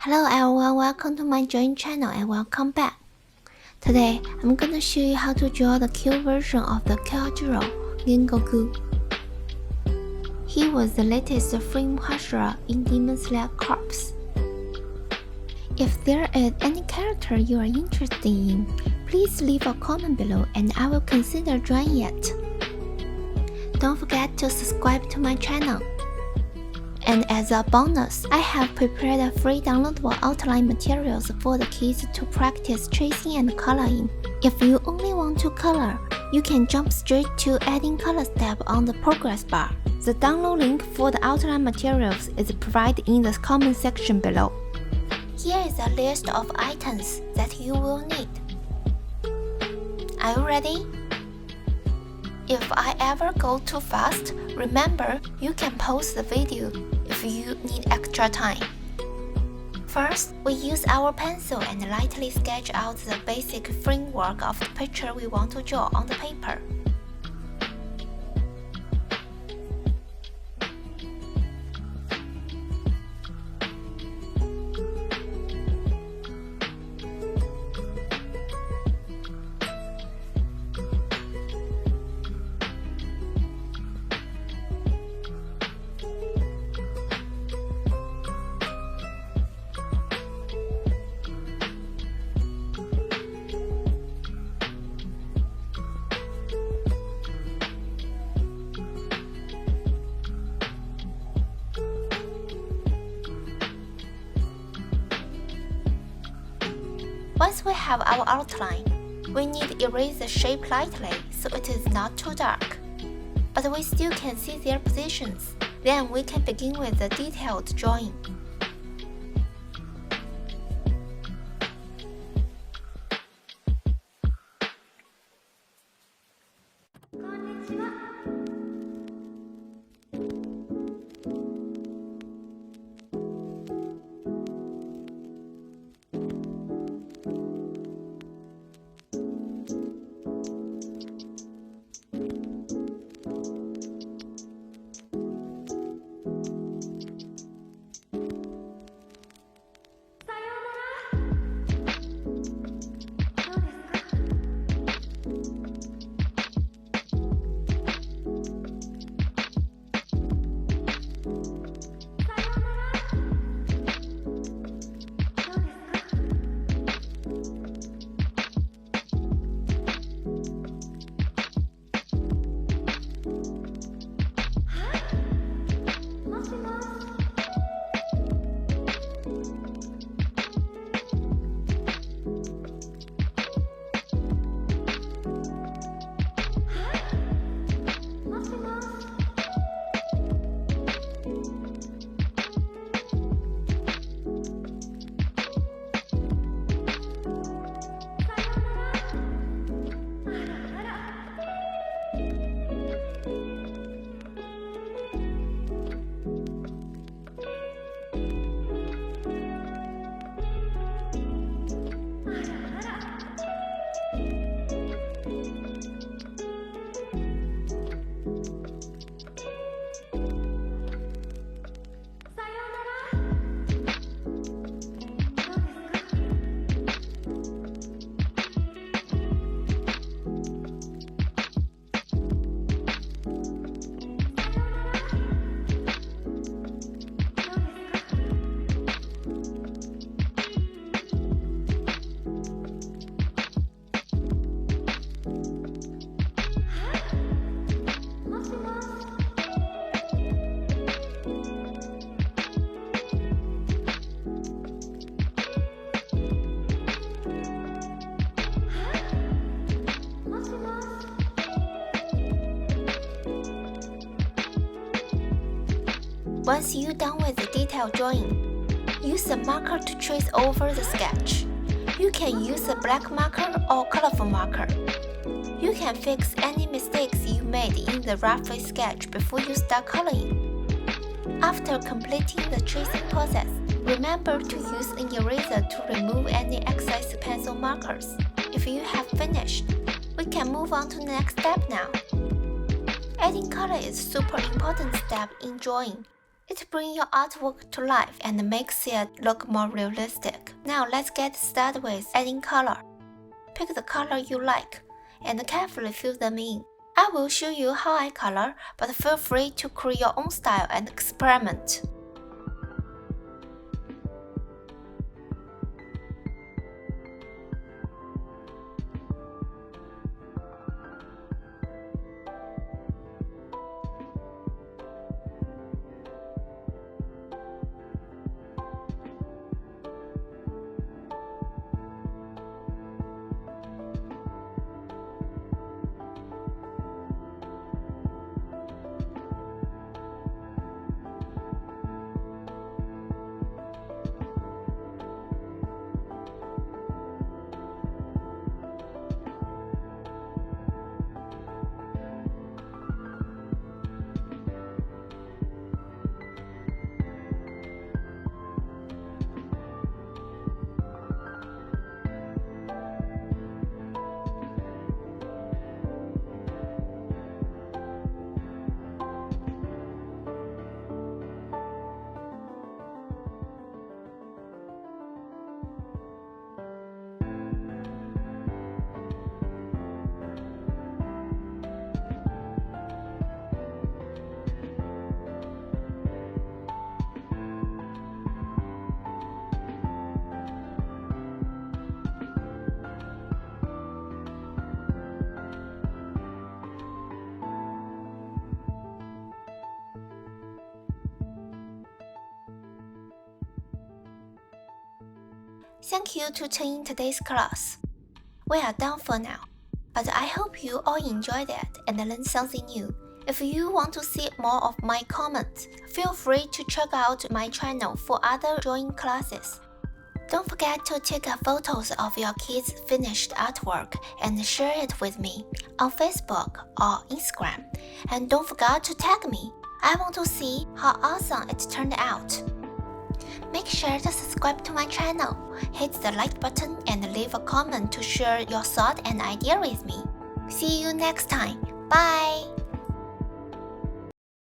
Hello everyone, welcome to my drawing channel and welcome back. Today, I'm gonna show you how to draw the Q version of the Kyojuro Rengoku. He was the latest Flame Hashira in Demonslayer Corps. If there is any character you are interested in, please leave a comment below and I will consider drawing it. Don't forget to subscribe to my channel. And as a bonus, I have prepared a free downloadable outline materials for the kids to practice tracing and coloring. If you only want to color, you can jump straight to adding color step on the progress bar. The download link for the outline materials is provided in the comment section below. Here is a list of items that you will need. Are you ready? If I ever go too fast, remember you can pause the video if you need extra time. First, we use our pencil and lightly sketch out the basic framework of the picture we want to draw on the paper. Once we have our outline, we need to erase the shape lightly so it is not too dark. But we still can see their positions. Then we can begin with the detailed drawing. Once you're done with the detailed drawing, use a marker to trace over the sketch. You can use a black marker or colorful marker. You can fix any mistakes you made in the rough sketch before you start coloring. After completing the tracing process, remember to use an eraser to remove any excess pencil markers. If you have finished, we can move on to the next step now. Adding color is a super important step in drawing. It brings your artwork to life and makes it look more realistic. Now let's get started with adding color. Pick the color you like and carefully fill them in. I will show you how I color, but feel free to create your own style and experiment. Thank you to tuning in today's class. We are done for now, but I hope you all enjoyed it and learned something new. If you want to see more of my comments, feel free to check out my channel for other drawing classes. Don't forget to take photos of your kids' finished artwork and share it with me on Facebook or Instagram. And don't forget to tag me. I want to see how awesome it turned out. Make sure to subscribe to my channel, hit the like button and leave a comment to share your thought and idea with me. See you next time. Bye!